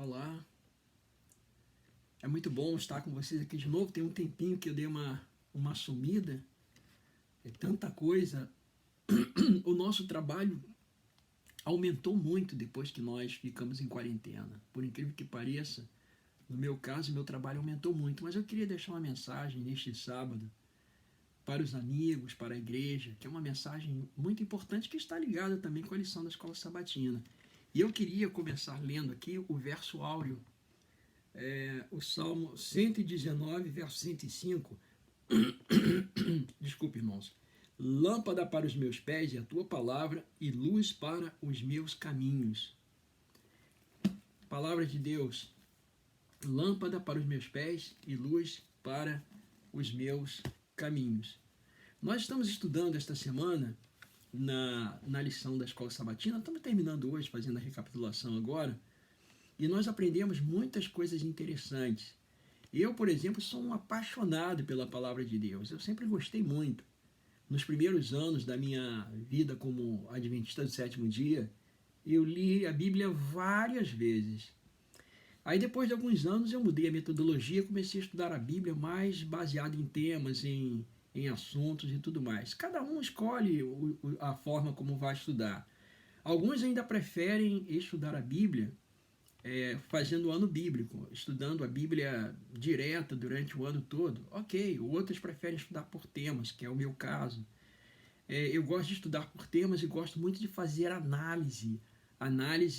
Olá, é muito bom estar com vocês aqui de novo. Tem um tempinho que eu dei uma sumida, é tanta coisa. O nosso trabalho aumentou muito depois que nós ficamos em quarentena. Por incrível que pareça, no meu caso, meu trabalho aumentou muito. Mas eu queria deixar uma mensagem neste sábado para os amigos, para a igreja, que é uma mensagem muito importante que está ligada também com a lição da Escola Sabatina. E eu queria começar lendo aqui o verso áureo, o Salmo 119, verso 105. Desculpe, irmãos. Lâmpada para os meus pés é a tua palavra e luz para os meus caminhos. Palavra de Deus. Lâmpada para os meus pés e luz para os meus caminhos. Nós estamos estudando esta semana na lição da Escola Sabatina. Estamos terminando hoje, fazendo a recapitulação agora. E nós aprendemos muitas coisas interessantes. Eu, por exemplo, sou um apaixonado pela palavra de Deus. Eu sempre gostei muito. Nos primeiros anos da minha vida como adventista do sétimo dia, eu li a Bíblia várias vezes. Aí, depois de alguns anos, eu mudei a metodologia, comecei a estudar a Bíblia mais baseado em temas, em assuntos e tudo mais. Cada um escolhe a forma como vai estudar. Alguns ainda preferem estudar a Bíblia fazendo o ano bíblico, estudando a Bíblia direta durante o ano todo. Ok, outros preferem estudar por temas, que é o meu caso. Eu gosto de estudar por temas e gosto muito de fazer análise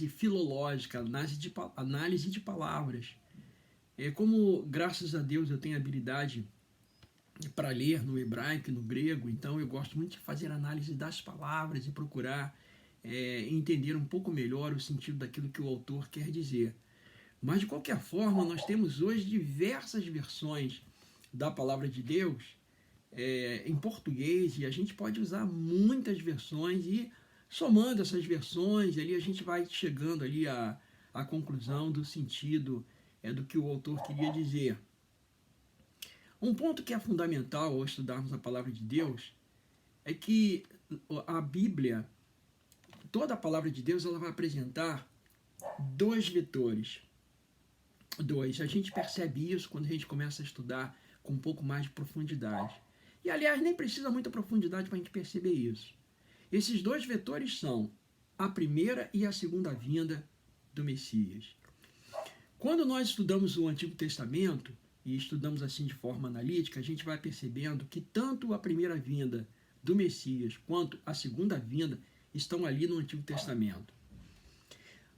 filológica, análise de palavras. Como, graças a Deus, eu tenho habilidade para ler no hebraico e no grego, então eu gosto muito de fazer análise das palavras e procurar entender um pouco melhor o sentido daquilo que o autor quer dizer. Mas, de qualquer forma, nós temos hoje diversas versões da palavra de Deus em português, e a gente pode usar muitas versões, e somando essas versões, ali a gente vai chegando ali à conclusão do sentido do que o autor queria dizer. Um ponto que é fundamental ao estudarmos a palavra de Deus é que a Bíblia, toda a palavra de Deus, ela vai apresentar dois vetores. A gente percebe isso quando a gente começa a estudar com um pouco mais de profundidade. E, aliás, nem precisa muita profundidade para a gente perceber isso. Esses dois vetores são a primeira e a segunda vinda do Messias. Quando nós estudamos o Antigo Testamento, e estudamos assim de forma analítica, a gente vai percebendo que tanto a primeira vinda do Messias quanto a segunda vinda estão ali no Antigo Testamento.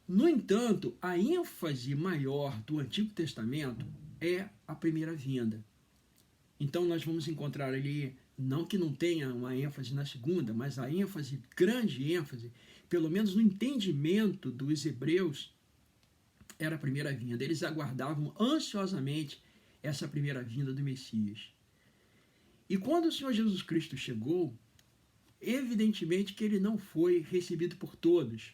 No entanto, a ênfase maior do Antigo Testamento é a primeira vinda. Então nós vamos encontrar ali, não que não tenha uma ênfase na segunda, mas a ênfase, grande ênfase, pelo menos no entendimento dos hebreus, era a primeira vinda. Eles aguardavam ansiosamente essa primeira vinda do Messias. E quando o Senhor Jesus Cristo chegou, evidentemente que ele não foi recebido por todos.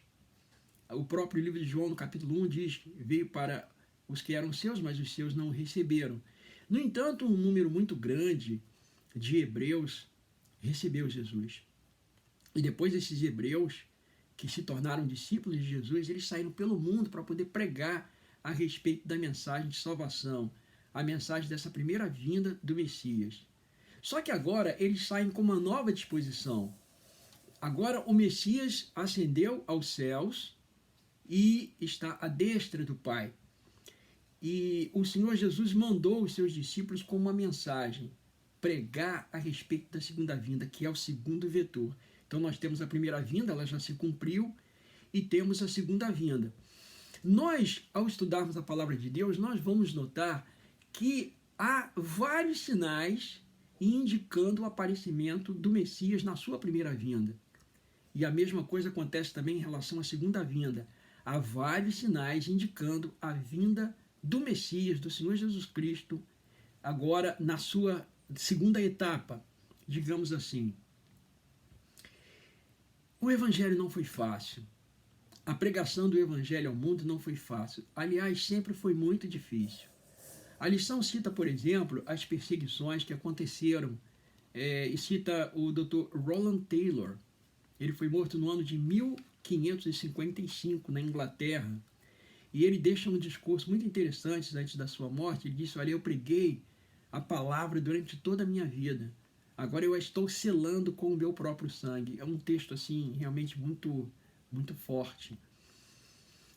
O próprio livro de João, no capítulo 1, diz que veio para os que eram seus, mas os seus não o receberam. No entanto, um número muito grande de hebreus recebeu Jesus. E depois esses hebreus, que se tornaram discípulos de Jesus, eles saíram pelo mundo para poder pregar a respeito da mensagem de salvação, a mensagem dessa primeira vinda do Messias. Só que agora eles saem com uma nova disposição. Agora o Messias ascendeu aos céus e está à destra do Pai. E o Senhor Jesus mandou os seus discípulos com uma mensagem, pregar a respeito da segunda vinda, que é o segundo vetor. Então nós temos a primeira vinda, ela já se cumpriu, e temos a segunda vinda. Nós, ao estudarmos a palavra de Deus, nós vamos notar que há vários sinais indicando o aparecimento do Messias na sua primeira vinda. E a mesma coisa acontece também em relação à segunda vinda. Há vários sinais indicando a vinda do Messias, do Senhor Jesus Cristo, agora na sua segunda etapa, digamos assim. O Evangelho não foi fácil. A pregação do Evangelho ao mundo não foi fácil. Aliás, sempre foi muito difícil. A lição cita, por exemplo, as perseguições que aconteceram e cita o Dr. Roland Taylor. Ele foi morto no ano de 1555, na Inglaterra. e ele deixa um discurso muito interessante antes da sua morte. Ele disse: olha, eu preguei a palavra durante toda a minha vida, agora eu a estou selando com o meu próprio sangue. É um texto assim realmente muito, muito forte.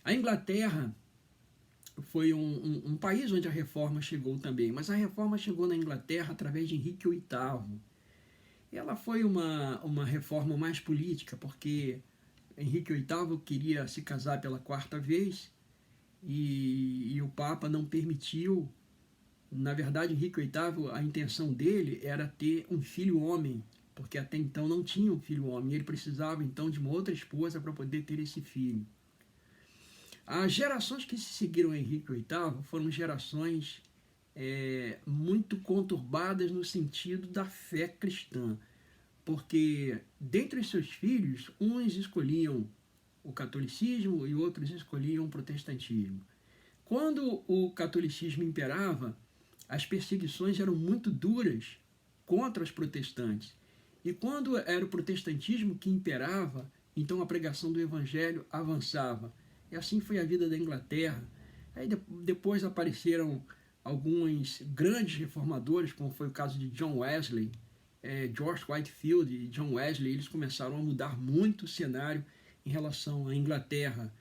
A Inglaterra foi um país onde a reforma chegou também, mas a reforma chegou na Inglaterra através de Henrique VIII. Ela foi uma reforma mais política, porque Henrique VIII queria se casar pela quarta vez e o Papa não permitiu. Na verdade, Henrique VIII, a intenção dele era ter um filho homem, porque até então não tinha um filho homem, e ele precisava então de uma outra esposa para poder ter esse filho. As gerações que se seguiram a Henrique VIII foram gerações muito conturbadas no sentido da fé cristã, porque dentre os seus filhos, uns escolhiam o catolicismo e outros escolhiam o protestantismo. Quando o catolicismo imperava, as perseguições eram muito duras contra os protestantes. E quando era o protestantismo que imperava, então a pregação do evangelho avançava. E assim foi a vida da Inglaterra. Aí depois apareceram alguns grandes reformadores, como foi o caso de John Wesley, George Whitefield e John Wesley. Eles começaram a mudar muito o cenário em relação à Inglaterra.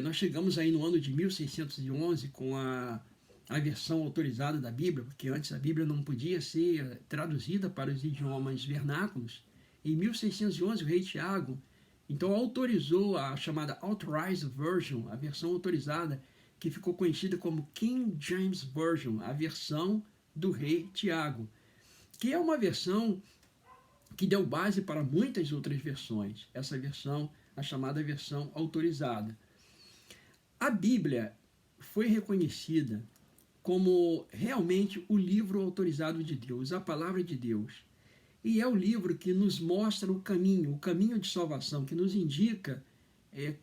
Nós chegamos aí no ano de 1611 com a versão autorizada da Bíblia, porque antes a Bíblia não podia ser traduzida para os idiomas vernáculos. Em 1611, o rei Tiago então autorizou a chamada Authorized Version, a versão autorizada, que ficou conhecida como King James Version, a versão do rei Tiago, que é uma versão que deu base para muitas outras versões. Essa versão, a chamada versão autorizada. A Bíblia foi reconhecida como realmente o livro autorizado de Deus, a palavra de Deus. E é o livro que nos mostra o caminho de salvação, que nos indica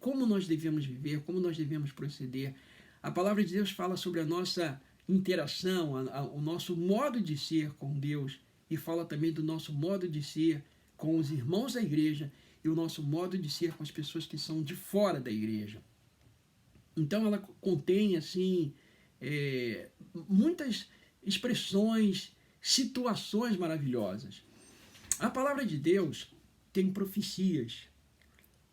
como nós devemos viver, como nós devemos proceder. A palavra de Deus fala sobre a nossa interação, o nosso modo de ser com Deus, e fala também do nosso modo de ser com os irmãos da igreja e o nosso modo de ser com as pessoas que são de fora da igreja. Então ela contém assim muitas expressões, situações maravilhosas. A palavra de Deus tem profecias.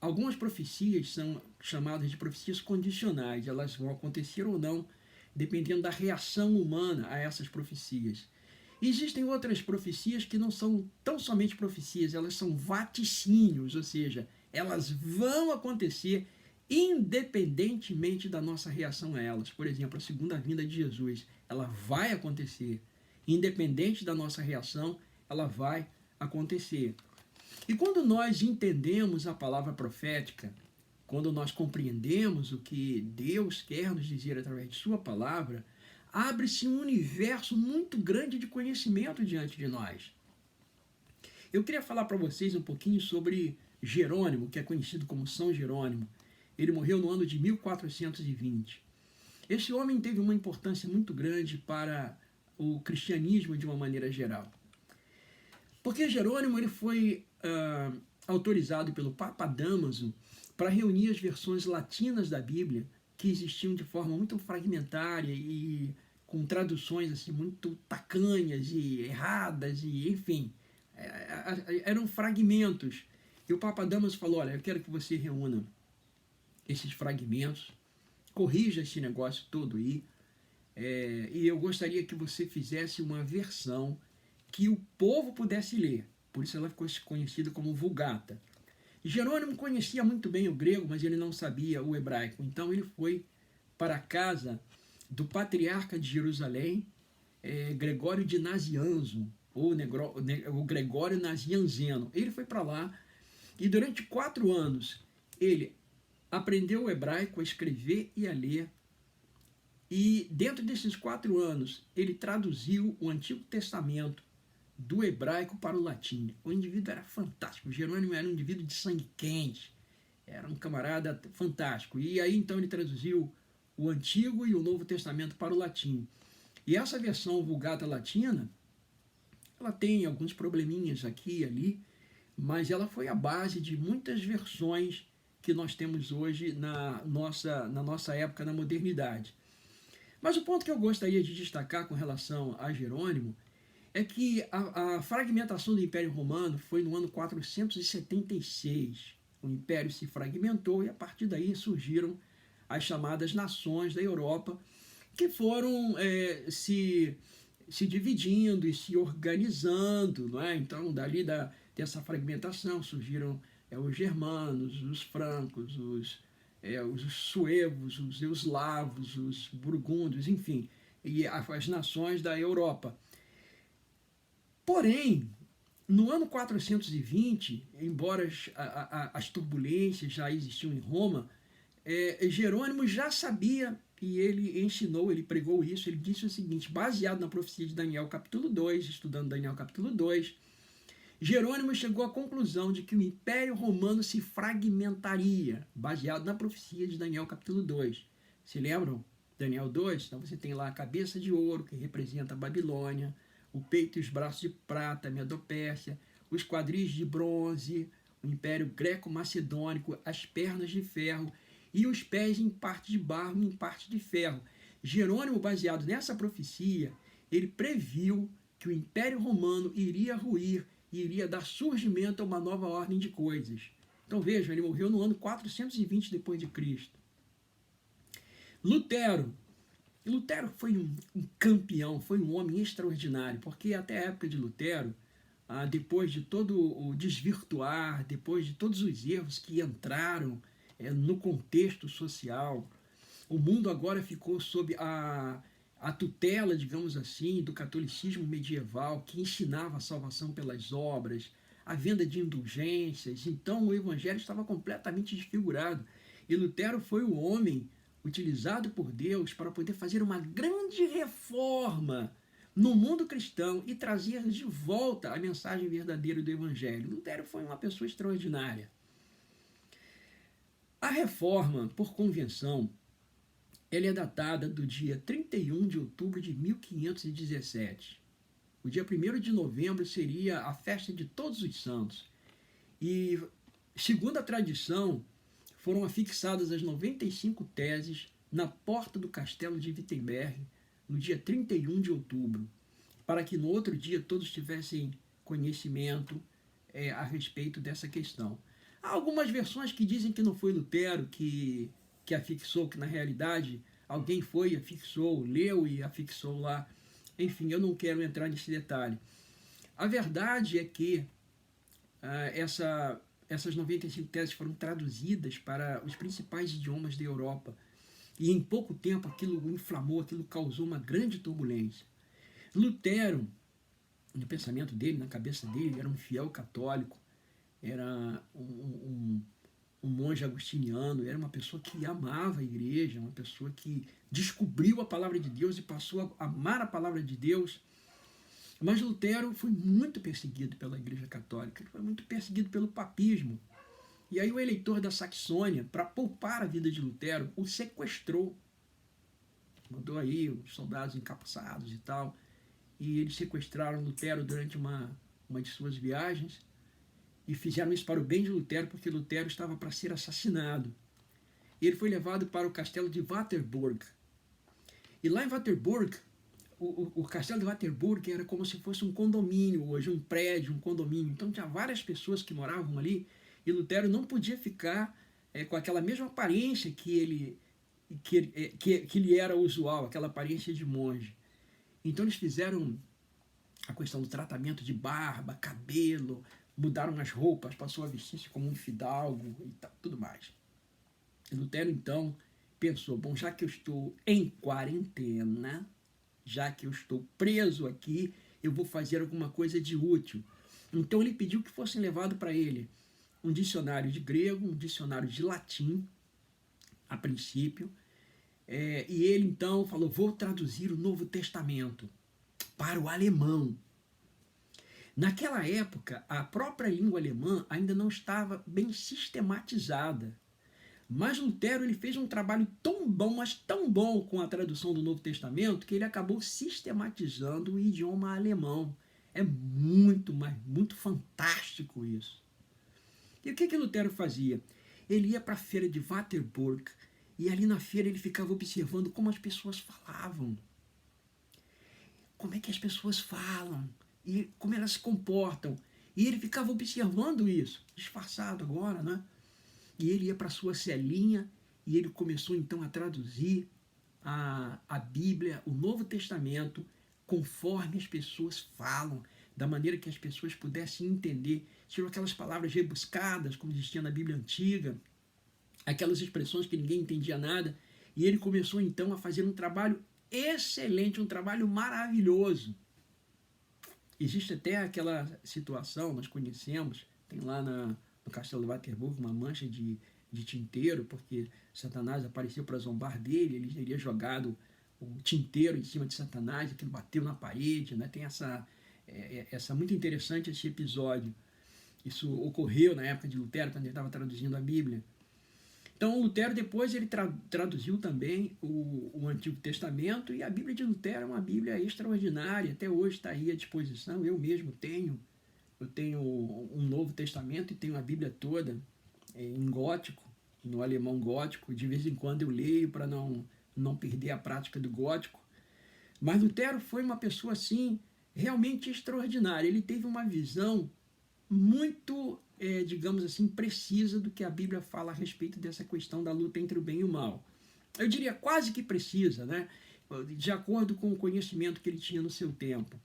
Algumas profecias são chamadas de profecias condicionais. Elas vão acontecer ou não, dependendo da reação humana a essas profecias. Existem outras profecias que não são tão somente profecias, elas são vaticínios, ou seja, elas vão acontecer independentemente da nossa reação a elas. Por exemplo, a segunda vinda de Jesus, ela vai acontecer. Independente da nossa reação, ela vai acontecer. E quando nós entendemos a palavra profética, quando nós compreendemos o que Deus quer nos dizer através de sua palavra, abre-se um universo muito grande de conhecimento diante de nós. Eu queria falar para vocês um pouquinho sobre Jerônimo, que é conhecido como São Jerônimo. Ele morreu no ano de 1420. Esse homem teve uma importância muito grande para o cristianismo de uma maneira geral. Porque Jerônimo ele foi autorizado pelo Papa Dámaso para reunir as versões latinas da Bíblia, que existiam de forma muito fragmentária e com traduções assim, muito tacanhas e erradas, e enfim, eram fragmentos. E o Papa Dámaso falou: olha, eu quero que você reúna esses fragmentos, corrija esse negócio todo aí, e eu gostaria que você fizesse uma versão que o povo pudesse ler. Por isso ela ficou conhecida como Vulgata. Jerônimo conhecia muito bem o grego, mas ele não sabia o hebraico. Então ele foi para a casa do patriarca de Jerusalém, Gregório de Nazianzo, ou Gregório Nazianzeno. Ele foi para lá e durante 4 anos ele aprendeu o hebraico a escrever e a ler. E dentro desses 4 anos ele traduziu o Antigo Testamento do hebraico para o latim. O indivíduo era fantástico. Jerônimo era um indivíduo de sangue quente. Era um camarada fantástico. E aí então ele traduziu o Antigo e o Novo Testamento para o latim. E essa versão Vulgata latina, ela tem alguns probleminhas aqui e ali, mas ela foi a base de muitas versões que nós temos hoje na nossa época, na modernidade. Mas o ponto que eu gostaria de destacar com relação a Jerônimo é que a fragmentação do Império Romano foi no ano 476. O Império se fragmentou e a partir daí surgiram as chamadas nações da Europa, que foram se dividindo e se organizando, não é? Então, dessa fragmentação surgiram os germanos, os francos, os suevos, os euslavos, os burgúndios, enfim, e as nações da Europa. Porém, no ano 420, embora as turbulências já existiam em Roma, Jerônimo já sabia, e ele ensinou, ele pregou isso, ele disse o seguinte, baseado na profecia de Daniel capítulo 2, estudando Daniel capítulo 2, Jerônimo chegou à conclusão de que o Império Romano se fragmentaria, baseado na profecia de Daniel capítulo 2. Se lembram? Daniel 2, então você tem lá a cabeça de ouro, que representa a Babilônia, o peito e os braços de prata, a Medopérsia, os quadris de bronze, o Império Greco-Macedônico, as pernas de ferro e os pés em parte de barro e em parte de ferro. Jerônimo, baseado nessa profecia, ele previu que o Império Romano iria ruir e iria dar surgimento a uma nova ordem de coisas. Então vejam, ele morreu no ano 420 depois de Cristo. Lutero foi um campeão, foi um homem extraordinário, porque até a época de Lutero, depois de todo o desvirtuar, depois de todos os erros que entraram no contexto social, o mundo agora ficou sob a tutela, digamos assim, do catolicismo medieval, que ensinava a salvação pelas obras, a venda de indulgências. Então o evangelho estava completamente desfigurado. E Lutero foi o homem utilizado por Deus para poder fazer uma grande reforma no mundo cristão e trazer de volta a mensagem verdadeira do evangelho. Lutero foi uma pessoa extraordinária. A reforma, por convenção, ela é datada do dia 31 de outubro de 1517. O dia 1º de novembro seria a festa de Todos os Santos. E, segundo a tradição, foram afixadas as 95 teses na porta do castelo de Wittenberg no dia 31 de outubro, para que no outro dia todos tivessem conhecimento a respeito dessa questão. Há algumas versões que dizem que não foi Lutero que afixou, que na realidade alguém foi e afixou, leu e afixou lá. Enfim, eu não quero entrar nesse detalhe. A verdade é que essas 95 teses foram traduzidas para os principais idiomas da Europa. E em pouco tempo aquilo inflamou, aquilo causou uma grande turbulência. Lutero, no pensamento dele, na cabeça dele, era um fiel católico, era um monge agostiniano, era uma pessoa que amava a igreja, uma pessoa que descobriu a palavra de Deus e passou a amar a palavra de Deus. Mas Lutero foi muito perseguido pela Igreja Católica, ele foi muito perseguido pelo papismo. E aí o eleitor da Saxônia, para poupar a vida de Lutero, o sequestrou. Mandou aí os soldados encapuçados e tal, e eles sequestraram Lutero durante uma de suas viagens, e fizeram isso para o bem de Lutero, porque Lutero estava para ser assassinado. Ele foi levado para o castelo de Waterburg. E lá em Waterburg, o castelo de Waterburg era como se fosse um condomínio hoje, um prédio, um condomínio. Então tinha várias pessoas que moravam ali, e Lutero não podia ficar com aquela mesma aparência que ele era usual, aquela aparência de monge. Então eles fizeram a questão do tratamento de barba, cabelo, mudaram as roupas, passou a vestir-se como um fidalgo e tudo mais. E Lutero, então, pensou, bom, já que eu estou em quarentena, já que eu estou preso aqui, eu vou fazer alguma coisa de útil. Então ele pediu que fossem levado para ele um dicionário de grego, um dicionário de latim, a princípio, e ele então falou, vou traduzir o Novo Testamento para o alemão. Naquela época, a própria língua alemã ainda não estava bem sistematizada. Mas Lutero ele fez um trabalho tão bom, mas tão bom com a tradução do Novo Testamento, que ele acabou sistematizando o idioma alemão. É muito, mas muito fantástico isso. E o que Lutero fazia? Ele ia para a feira de Waterburg e ali na feira ele ficava observando como as pessoas falavam. Como é que as pessoas falam e como elas se comportam. E ele ficava observando isso, disfarçado agora, né? E ele ia para a sua celinha e ele começou então a traduzir a Bíblia, o Novo Testamento, conforme as pessoas falam, da maneira que as pessoas pudessem entender. Tirou aquelas palavras rebuscadas, como existia na Bíblia Antiga, aquelas expressões que ninguém entendia nada, e ele começou então a fazer um trabalho excelente, um trabalho maravilhoso. Existe até aquela situação, nós conhecemos, tem lá no Castelo de Waterburg uma mancha de tinteiro, porque Satanás apareceu para zombar dele, ele teria jogado o tinteiro em cima de Satanás, aquilo bateu na parede, né? Tem essa muito interessante esse episódio. Isso ocorreu na época de Lutero, quando ele estava traduzindo a Bíblia. Então, Lutero depois ele traduziu também o Antigo Testamento, e a Bíblia de Lutero é uma Bíblia extraordinária, até hoje está aí à disposição. Eu mesmo tenho um Novo Testamento e tenho a Bíblia toda em gótico, no alemão gótico. De vez em quando eu leio para não perder a prática do gótico. Mas Lutero foi uma pessoa assim realmente extraordinária. Ele teve uma visão muito, digamos assim, precisa do que a Bíblia fala a respeito dessa questão da luta entre o bem e o mal. Eu diria quase que precisa, né? De acordo com o conhecimento que ele tinha no seu tempo.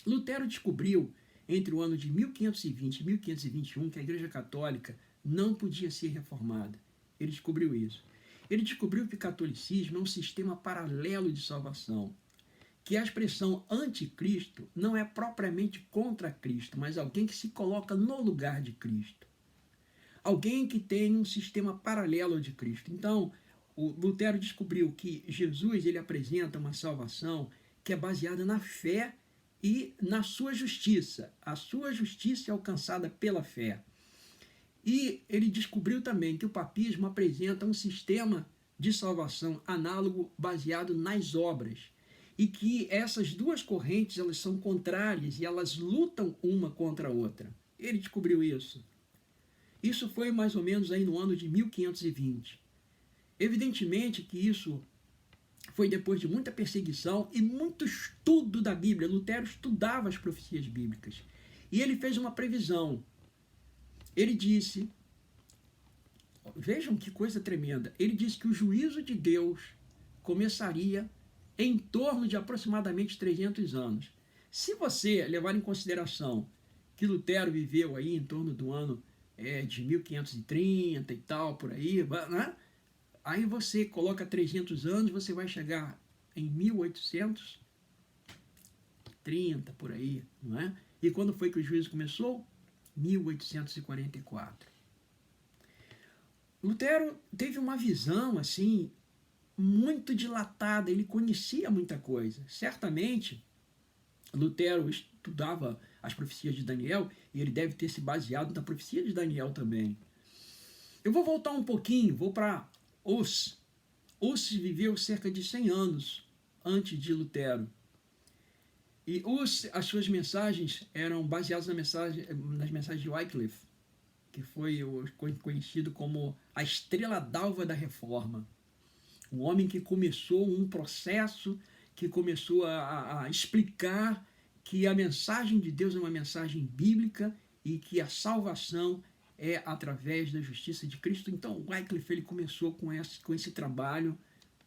Lutero descobriu, entre o ano de 1520 e 1521, que a Igreja Católica não podia ser reformada. Ele descobriu isso. Ele descobriu que o catolicismo é um sistema paralelo de salvação, que a expressão anticristo não é propriamente contra Cristo, mas alguém que se coloca no lugar de Cristo. Alguém que tem um sistema paralelo de Cristo. Então, o Lutero descobriu que Jesus ele apresenta uma salvação que é baseada na fé e na sua justiça. A sua justiça é alcançada pela fé. E ele descobriu também que o papismo apresenta um sistema de salvação análogo baseado nas obras. E que essas duas correntes elas são contrárias e elas lutam uma contra a outra. Ele descobriu isso. Isso foi mais ou menos aí no ano de 1520. Evidentemente que isso foi depois de muita perseguição e muito estudo da Bíblia. Lutero estudava as profecias bíblicas. E ele fez uma previsão. Ele disse, vejam que coisa tremenda, ele disse que o juízo de Deus começaria em torno de aproximadamente 300 anos. Se você levar em consideração que Lutero viveu aí em torno do ano de 1530 e tal, por aí, né? Aí você coloca 300 anos, você vai chegar em 1830, por aí, não é? E quando foi que o juízo começou? 1844. Lutero teve uma visão, assim, muito dilatada, ele conhecia muita coisa. Certamente, Lutero estudava as profecias de Daniel e ele deve ter se baseado na profecia de Daniel também. Eu vou voltar um pouquinho, vou para Hus. Hus viveu cerca de 100 anos antes de Lutero. E Hus, as suas mensagens eram baseadas nas mensagens de Wycliffe, que foi conhecido como a estrela d'alva da Reforma. Um homem que começou um processo, que começou a explicar que a mensagem de Deus é uma mensagem bíblica e que a salvação é através da justiça de Cristo. Então, Wycliffe ele começou com esse trabalho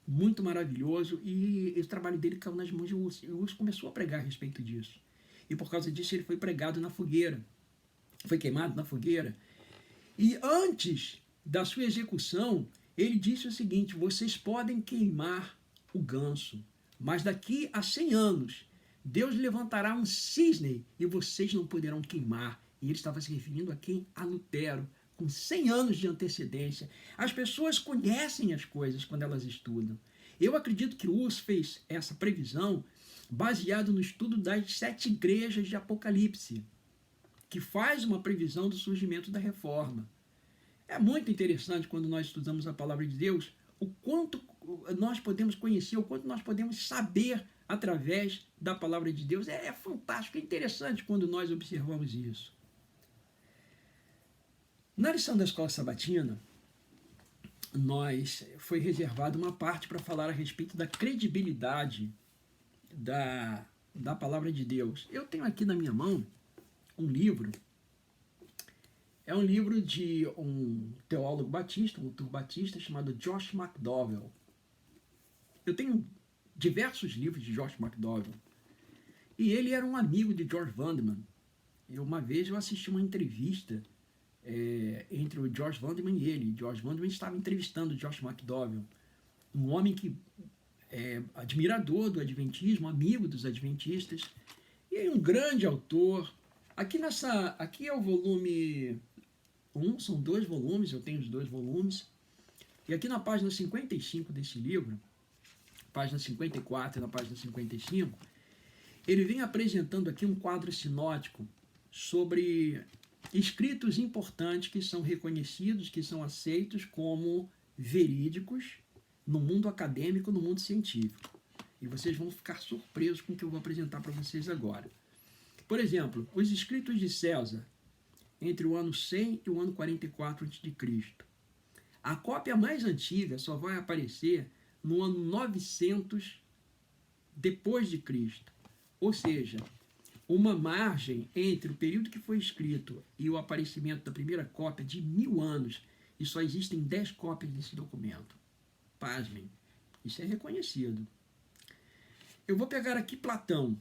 muito maravilhoso e o trabalho dele caiu nas mãos de Hus. E Hus começou a pregar a respeito disso. E por causa disso ele foi pregado na fogueira. Foi queimado na fogueira. E antes da sua execução, ele disse o seguinte: vocês podem queimar o ganso, mas daqui a 100 anos, Deus levantará um cisne e vocês não poderão queimar. E ele estava se referindo a quem? A Lutero, com 100 anos de antecedência. As pessoas conhecem as coisas quando elas estudam. Eu acredito que Hus fez essa previsão baseado no estudo das 7 igrejas de Apocalipse, que faz uma previsão do surgimento da Reforma. É muito interessante quando nós estudamos a palavra de Deus, o quanto nós podemos conhecer, o quanto nós podemos saber através da palavra de Deus. É fantástico, é interessante quando nós observamos isso. Na lição da Escola Sabatina, foi reservada uma parte para falar a respeito da credibilidade da palavra de Deus. Eu tenho aqui na minha mão um livro. É um livro de um teólogo batista, um autor batista, chamado Josh McDowell. Eu tenho diversos livros de Josh McDowell. E ele era um amigo de George Vandeman. E uma vez eu assisti uma entrevista entre o George Vandeman e ele. George Vandeman estava entrevistando Josh McDowell, um homem que é admirador do adventismo, amigo dos adventistas, e um grande autor. Aqui é o volume 1, são 2 volumes, eu tenho os 2 volumes. E aqui na página 55 desse livro, página 54 e na página 55, ele vem apresentando aqui um quadro sinótico sobre escritos importantes que são reconhecidos, que são aceitos como verídicos no mundo acadêmico, no mundo científico. E vocês vão ficar surpresos com o que eu vou apresentar para vocês agora. Por exemplo, os escritos de César, entre o ano 100 e o ano 44 a.C. A cópia mais antiga só vai aparecer no ano 900 depois de Cristo. Ou seja, uma margem entre o período que foi escrito e o aparecimento da primeira cópia de 1000 anos, e só existem 10 cópias desse documento. Pasmem, isso é reconhecido. Eu vou pegar aqui Platão,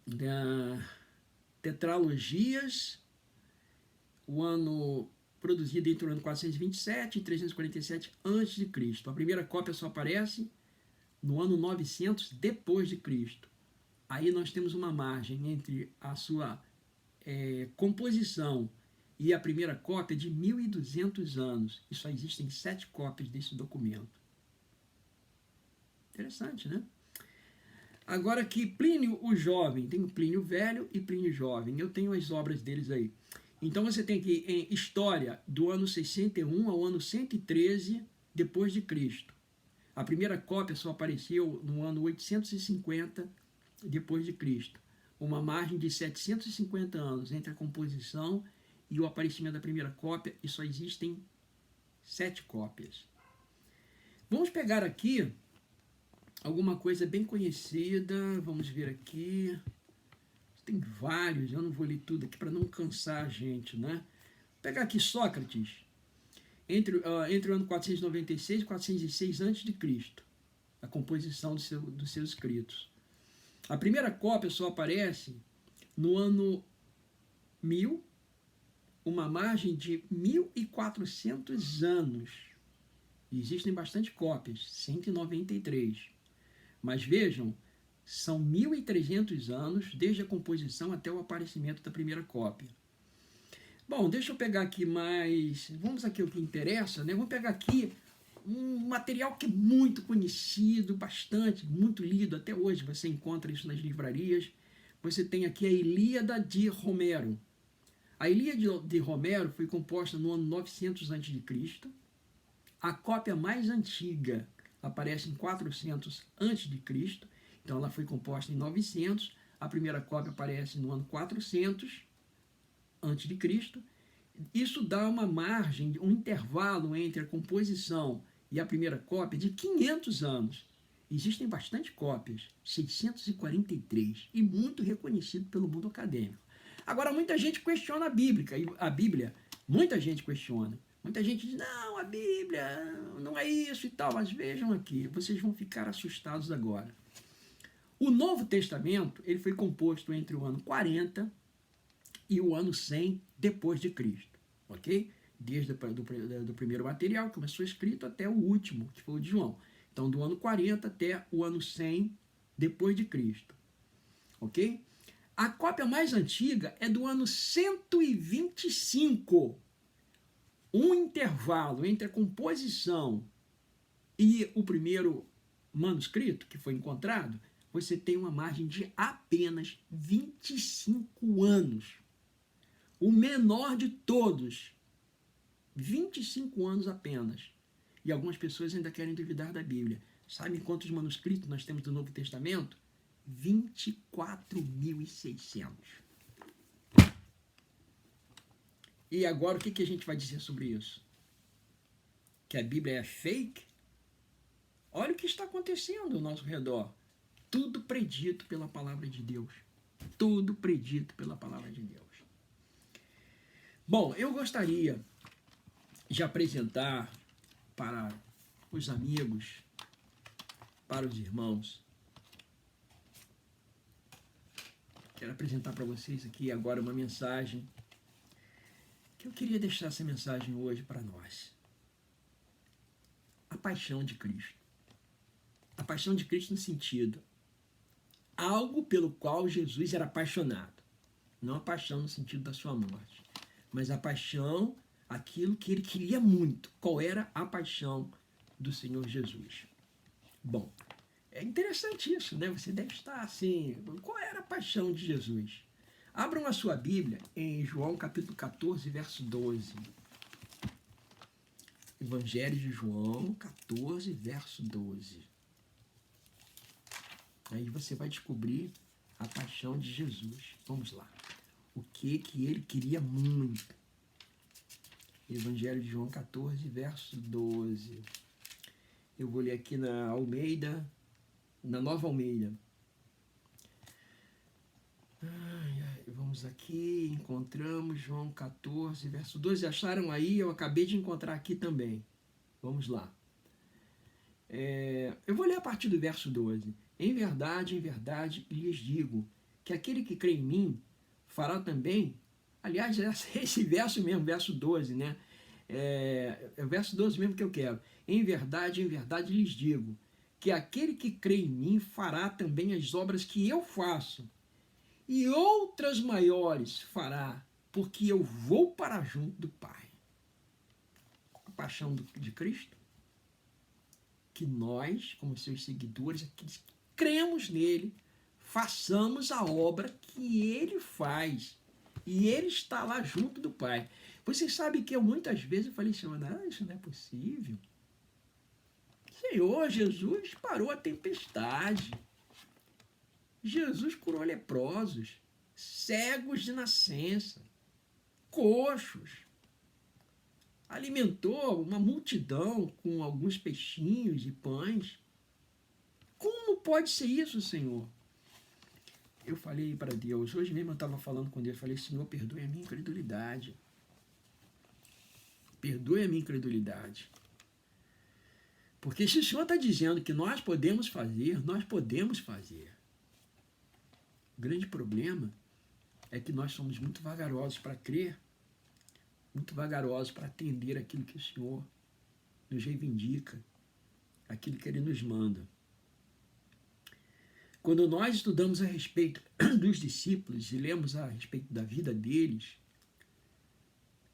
da Tetralogias, o ano produzido entre o ano 427 e 347 a.C. A primeira cópia só aparece no ano 900 depois de Cristo. Aí nós temos uma margem entre a sua composição e a primeira cópia de 1.200 anos. E só existem 7 cópias desse documento. Interessante, né? Agora aqui, Plínio o Jovem. Tem o Plínio Velho e Plínio Jovem. Eu tenho as obras deles aí. Então você tem aqui em História do ano 61 ao ano 113 depois de Cristo. A primeira cópia só apareceu no ano 850 depois de Cristo. Uma margem de 750 anos entre a composição e o aparecimento da primeira cópia, e só existem 7 cópias. Vamos pegar aqui alguma coisa bem conhecida. Vamos ver aqui. Tem vários, eu não vou ler tudo aqui para não cansar a gente, né? Vou pegar aqui Sócrates, entre o ano 496 e 406 a.C., a composição dos seus escritos. A primeira cópia só aparece no ano 1000, uma margem de 1400 anos. E existem bastante cópias, 193. Mas vejam, são 1.300 anos desde a composição até o aparecimento da primeira cópia. Bom, deixa eu pegar aqui mais... Vamos aqui o que interessa, né? Vamos pegar aqui um material que é muito conhecido, bastante, muito lido até hoje. Você encontra isso nas livrarias. Você tem aqui a Ilíada de Homero. A Ilíada de Homero foi composta no ano 900 a.C. A cópia mais antiga aparece em 400 a.C., então ela foi composta em 900, a primeira cópia aparece no ano 400 a.C. Isso dá uma margem, um intervalo entre a composição e a primeira cópia de 500 anos. Existem bastante cópias, 643, e muito reconhecido pelo mundo acadêmico. Agora, muita gente questiona a Bíblia, muita gente questiona. Muita gente diz, não, a Bíblia não é isso e tal, mas vejam aqui, vocês vão ficar assustados agora. O Novo Testamento, ele foi composto entre o ano 40 e o ano 100 depois de Cristo, ok? Desde do primeiro material, que começou escrito, até o último, que foi o de João. Então, do ano 40 até o ano 100 depois de Cristo, ok? A cópia mais antiga é do ano 125. Um intervalo entre a composição e o primeiro manuscrito que foi encontrado, você tem uma margem de apenas 25 anos. O menor de todos. 25 anos apenas. E algumas pessoas ainda querem duvidar da Bíblia. Sabem quantos manuscritos nós temos do Novo Testamento? 24.600. E agora o que a gente vai dizer sobre isso? Que a Bíblia é fake? Olha o que está acontecendo ao nosso redor. Tudo predito pela palavra de Deus. Tudo predito pela palavra de Deus. Bom, eu gostaria de apresentar para os amigos, para os irmãos. Quero apresentar para vocês aqui agora uma mensagem que eu queria deixar essa mensagem hoje para nós. A paixão de Cristo. A paixão de Cristo no sentido, algo pelo qual Jesus era apaixonado. Não a paixão no sentido da sua morte, mas a paixão, aquilo que ele queria muito. Qual era a paixão do Senhor Jesus? Bom, é interessante isso, né? Você deve estar assim, qual era a paixão de Jesus? Abram a sua Bíblia em João capítulo 14, verso 12. Evangelho de João 14, verso 12. Aí você vai descobrir a paixão de Jesus. Vamos lá. O que ele queria muito. Evangelho de João 14, verso 12. Eu vou ler aqui na Almeida, na Nova Almeida. Vamos aqui, encontramos João 14, verso 12. Acharam aí? Eu acabei de encontrar aqui também. Vamos lá. Eu vou ler a partir do verso 12. Em verdade, lhes digo, que aquele que crê em mim fará também, aliás, esse verso mesmo, verso 12, né? É o verso 12 mesmo que eu quero. Em verdade, lhes digo, que aquele que crê em mim fará também as obras que eu faço, e outras maiores fará, porque eu vou para junto do Pai. A paixão de Cristo, que nós, como seus seguidores, aqueles que cremos nele, façamos a obra que ele faz. E ele está lá junto do Pai. Você sabe que eu muitas vezes eu falei, Senhor, não, isso não é possível. Senhor, Jesus parou a tempestade. Jesus curou leprosos, cegos de nascença, coxos. Alimentou uma multidão com alguns peixinhos e pães. Como pode ser isso, Senhor? Eu falei para Deus, hoje mesmo eu estava falando com Deus, falei, Senhor, perdoe a minha incredulidade. Perdoe a minha incredulidade. Porque se o Senhor está dizendo que nós podemos fazer, nós podemos fazer. O grande problema é que nós somos muito vagarosos para crer, muito vagarosos para atender aquilo que o Senhor nos reivindica, aquilo que Ele nos manda. Quando nós estudamos a respeito dos discípulos e lemos a respeito da vida deles,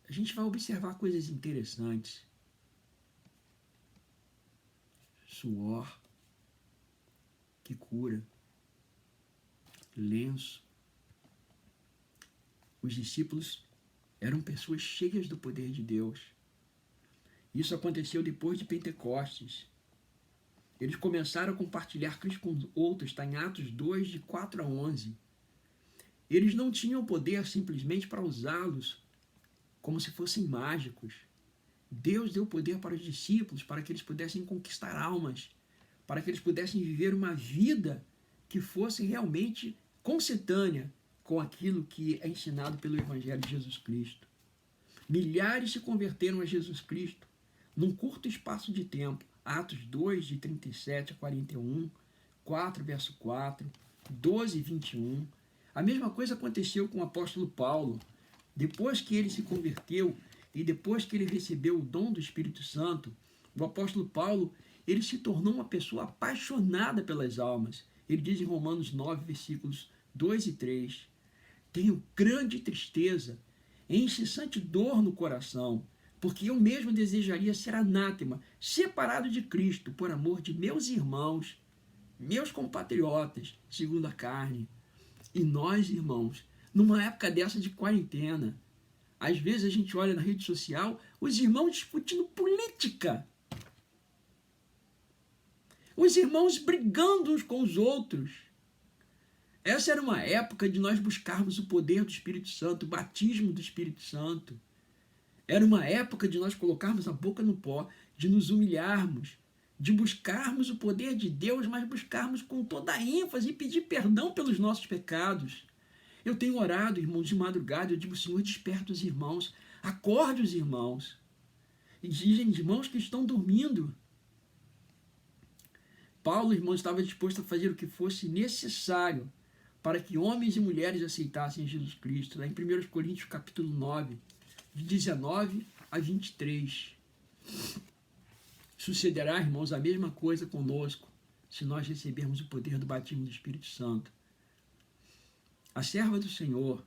a gente vai observar coisas interessantes. Suor, que cura. Lenço. Os discípulos eram pessoas cheias do poder de Deus. Isso aconteceu depois de Pentecostes. Eles começaram a compartilhar Cristo com outros, está em Atos 2, de 4 a 11. Eles não tinham poder simplesmente para usá-los como se fossem mágicos. Deus deu poder para os discípulos, para que eles pudessem conquistar almas, para que eles pudessem viver uma vida que fosse realmente concetânea com aquilo que é ensinado pelo Evangelho de Jesus Cristo. Milhares se converteram a Jesus Cristo num curto espaço de tempo. Atos 2, de 37 a 41, 4, verso 4, 12, 21. A mesma coisa aconteceu com o apóstolo Paulo. Depois que ele se converteu e depois que ele recebeu o dom do Espírito Santo, o apóstolo Paulo, ele se tornou uma pessoa apaixonada pelas almas. Ele diz em Romanos 9, versículos 2 e 3, tenho grande tristeza e incessante dor no coração, porque eu mesmo desejaria ser anátema, separado de Cristo, por amor de meus irmãos, meus compatriotas, segundo a carne. E nós, irmãos, numa época dessa de quarentena, às vezes a gente olha na rede social, os irmãos discutindo política. Os irmãos brigando uns com os outros. Essa era uma época de nós buscarmos o poder do Espírito Santo, o batismo do Espírito Santo. Era uma época de nós colocarmos a boca no pó, de nos humilharmos, de buscarmos o poder de Deus, mas buscarmos com toda a ênfase e pedir perdão pelos nossos pecados. Eu tenho orado, irmãos, de madrugada, eu digo, Senhor, desperta os irmãos, acorde os irmãos. E dizem irmãos que estão dormindo. Paulo, irmão, estava disposto a fazer o que fosse necessário para que homens e mulheres aceitassem Jesus Cristo. Lá em 1 Coríntios capítulo 9, de 19 a 23. Sucederá, irmãos, a mesma coisa conosco, se nós recebermos o poder do batismo do Espírito Santo. A serva do Senhor,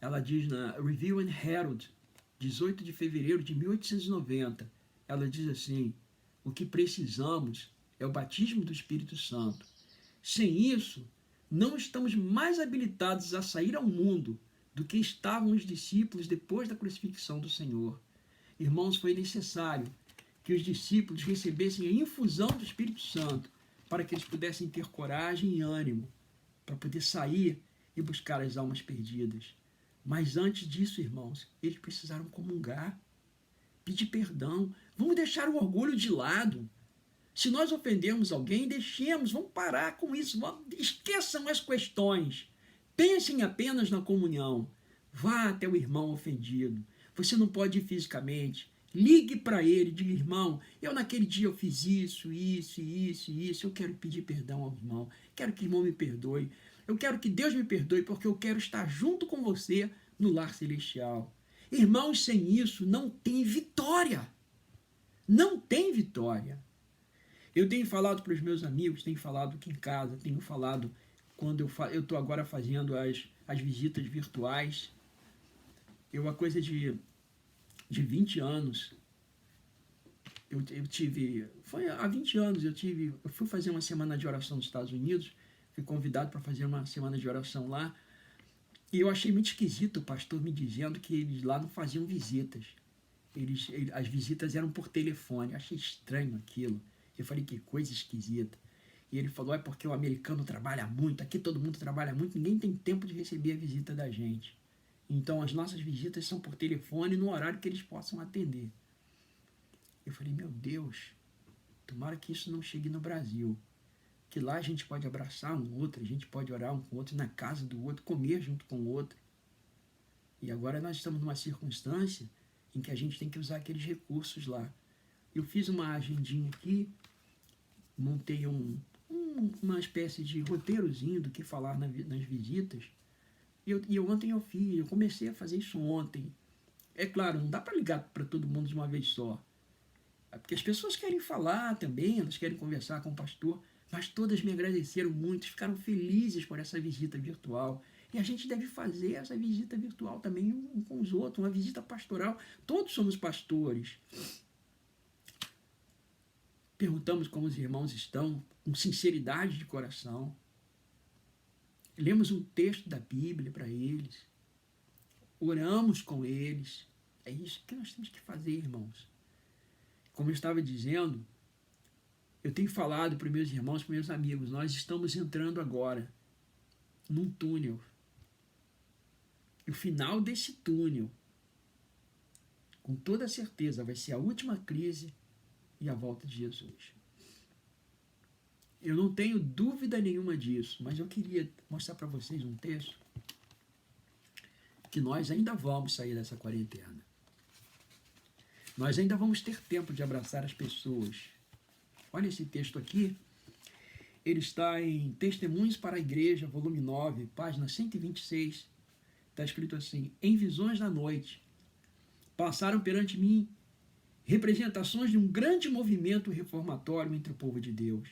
ela diz na Review and Herald, 18 de fevereiro de 1890, ela diz assim: o que precisamos é o batismo do Espírito Santo. Sem isso, não estamos mais habilitados a sair ao mundo do que estavam os discípulos depois da crucifixão do Senhor. Irmãos, foi necessário que os discípulos recebessem a infusão do Espírito Santo para que eles pudessem ter coragem e ânimo para poder sair e buscar as almas perdidas. Mas antes disso, irmãos, eles precisaram comungar, pedir perdão. Vamos deixar o orgulho de lado. Se nós ofendermos alguém, deixemos, vamos parar com isso. Esqueçam as questões. Pensem apenas na comunhão. Vá até o irmão ofendido. Você não pode ir fisicamente. Ligue para ele e diga: irmão, eu naquele dia eu fiz isso. Eu quero pedir perdão ao irmão. Quero que o irmão me perdoe. Eu quero que Deus me perdoe, porque eu quero estar junto com você no lar celestial. Irmãos, sem isso não tem vitória. Não tem vitória. Eu tenho falado para os meus amigos, tenho falado aqui em casa, tenho falado quando eu estou agora fazendo as visitas virtuais. Eu, a coisa de 20 anos, eu tive, foi há 20 anos, eu fui fazer uma semana de oração nos Estados Unidos, fui convidado para fazer uma semana de oração lá, e eu achei muito esquisito o pastor me dizendo que eles lá não faziam visitas. As visitas eram por telefone. Eu achei estranho aquilo. Eu falei: que coisa esquisita. E ele falou: é porque o americano trabalha muito, aqui todo mundo trabalha muito, ninguém tem tempo de receber a visita da gente. Então as nossas visitas são por telefone no horário que eles possam atender. Eu falei: meu Deus, tomara que isso não chegue no Brasil. Que lá a gente pode abraçar um outro, a gente pode orar um com o outro, na casa do outro, comer junto com o outro. E agora nós estamos numa circunstância em que a gente tem que usar aqueles recursos lá. Eu fiz uma agendinha aqui, montei uma espécie de roteirozinho do que falar nas visitas. E ontem eu comecei a fazer isso ontem. É claro, não dá para ligar para todo mundo de uma vez só. Porque as pessoas querem falar também, elas querem conversar com o pastor, mas todas me agradeceram muito, ficaram felizes por essa visita virtual. E a gente deve fazer essa visita virtual também um com os outros, uma visita pastoral. Todos somos pastores. Perguntamos como os irmãos estão, com sinceridade de coração. Lemos um texto da Bíblia para eles. Oramos com eles. É isso que nós temos que fazer, irmãos. Como eu estava dizendo, eu tenho falado para os meus irmãos, para os meus amigos, nós estamos entrando agora num túnel. E o final desse túnel, com toda certeza, vai ser a última crise e a volta de Jesus. Eu não tenho dúvida nenhuma disso, mas eu queria mostrar para vocês um texto que nós ainda vamos sair dessa quarentena. Nós ainda vamos ter tempo de abraçar as pessoas. Olha esse texto aqui. Ele está em Testemunhos para a Igreja, volume 9, página 126. Está escrito assim: em visões da noite, passaram perante mim representações de um grande movimento reformatório entre o povo de Deus.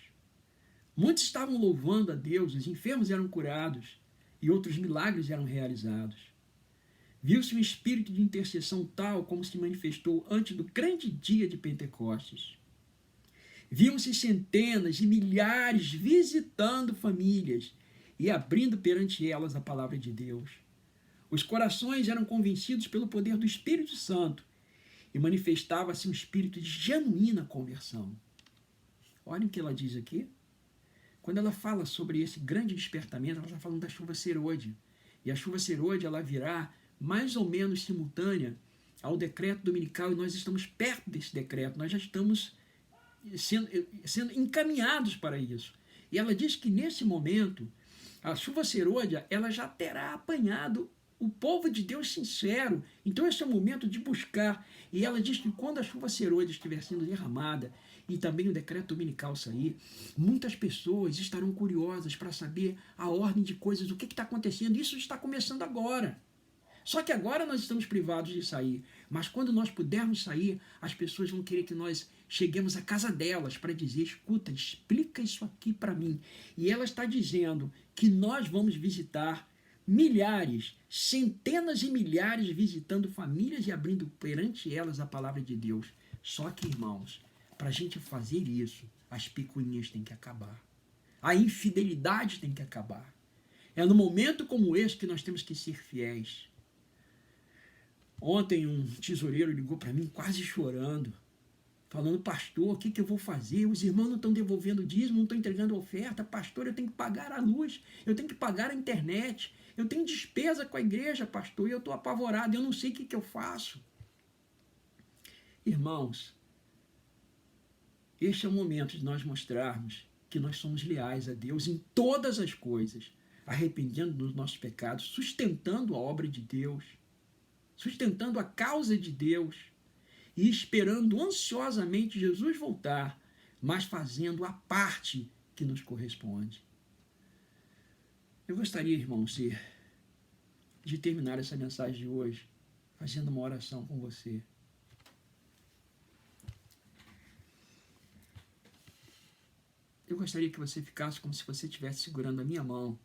Muitos estavam louvando a Deus, os enfermos eram curados e outros milagres eram realizados. Viu-se um espírito de intercessão tal como se manifestou antes do grande dia de Pentecostes. Viam-se centenas e milhares visitando famílias e abrindo perante elas a palavra de Deus. Os corações eram convencidos pelo poder do Espírito Santo e manifestava-se um espírito de genuína conversão. Olhem o que ela diz aqui. Quando ela fala sobre esse grande despertamento, ela está falando da chuva serôdia. E a chuva serôdia ela virá mais ou menos simultânea ao decreto dominical, e nós estamos perto desse decreto, nós já estamos sendo encaminhados para isso. E ela diz que nesse momento, a chuva serôdia, ela já terá apanhado o povo de Deus sincero. Então esse é o momento de buscar. E ela diz que quando a chuva serôdia estiver sendo derramada e também o decreto dominical sair, muitas pessoas estarão curiosas para saber a ordem de coisas, o que está acontecendo. Isso está começando agora. Só que agora nós estamos privados de sair. Mas quando nós pudermos sair, as pessoas vão querer que nós cheguemos à casa delas para dizer, escuta, explica isso aqui para mim. E ela está dizendo que nós vamos visitar milhares, centenas e milhares, visitando famílias e abrindo perante elas a palavra de Deus. Só que, irmãos, para a gente fazer isso, as picuinhas têm que acabar. A infidelidade tem que acabar. É no momento como esse que nós temos que ser fiéis. Ontem um tesoureiro ligou para mim quase chorando, falando, pastor, o que eu vou fazer? Os irmãos não estão devolvendo o dízimo, não estão entregando a oferta. Pastor, eu tenho que pagar a luz, eu tenho que pagar a internet, eu tenho despesa com a igreja, pastor, e eu estou apavorado, eu não sei o que eu faço. Irmãos, este é o momento de nós mostrarmos que nós somos leais a Deus em todas as coisas, arrependendo dos nossos pecados, sustentando a obra de Deus, sustentando a causa de Deus e esperando ansiosamente Jesus voltar, mas fazendo a parte que nos corresponde. Eu gostaria, irmãos, de terminar essa mensagem de hoje fazendo uma oração com você. Eu gostaria que você ficasse como se você estivesse segurando a minha mão.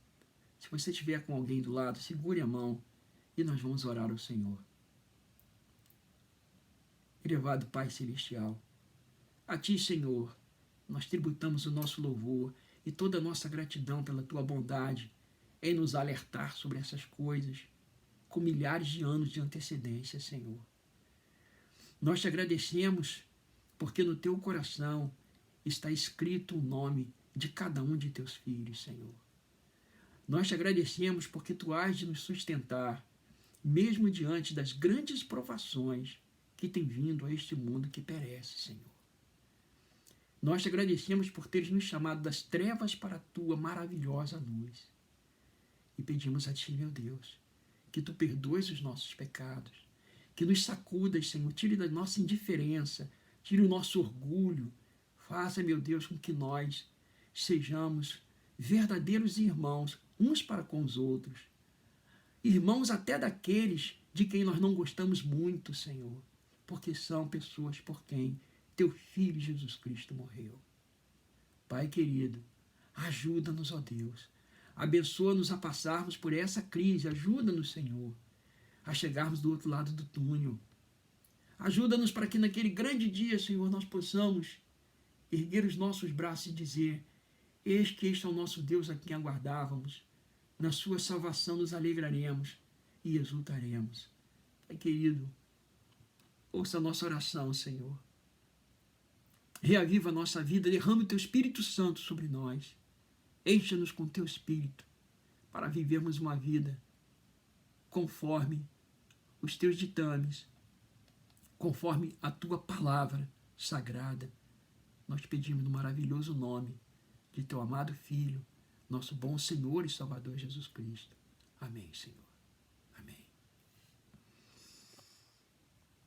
Se você estiver com alguém do lado, segure a mão e nós vamos orar ao Senhor. Elevado Pai Celestial, a Ti, Senhor, nós tributamos o nosso louvor e toda a nossa gratidão pela Tua bondade em nos alertar sobre essas coisas com milhares de anos de antecedência, Senhor. Nós Te agradecemos porque no Teu coração está escrito o nome de cada um de Teus filhos, Senhor. Nós Te agradecemos porque Tu hás de nos sustentar, mesmo diante das grandes provações que tem vindo a este mundo que perece, Senhor. Nós Te agradecemos por teres nos chamado das trevas para a Tua maravilhosa luz. E pedimos a Ti, meu Deus, que Tu perdoes os nossos pecados, que nos sacudas, Senhor, tire da nossa indiferença, tire o nosso orgulho, faça, meu Deus, com que nós sejamos verdadeiros irmãos uns para com os outros, irmãos até daqueles de quem nós não gostamos muito, Senhor, porque são pessoas por quem Teu Filho Jesus Cristo morreu. Pai querido, ajuda-nos, ó Deus, abençoa-nos a passarmos por essa crise, ajuda-nos, Senhor, a chegarmos do outro lado do túnel. Ajuda-nos para que naquele grande dia, Senhor, nós possamos erguer os nossos braços e dizer, eis que este é o nosso Deus a quem aguardávamos, na sua salvação nos alegraremos e exultaremos. Pai querido, ouça a nossa oração, Senhor. Reaviva a nossa vida, derrama o Teu Espírito Santo sobre nós. Encha-nos com Teu Espírito para vivermos uma vida conforme os Teus ditames, conforme a Tua palavra sagrada. Nós pedimos no maravilhoso nome de Teu amado Filho, nosso bom Senhor e Salvador Jesus Cristo. Amém, Senhor.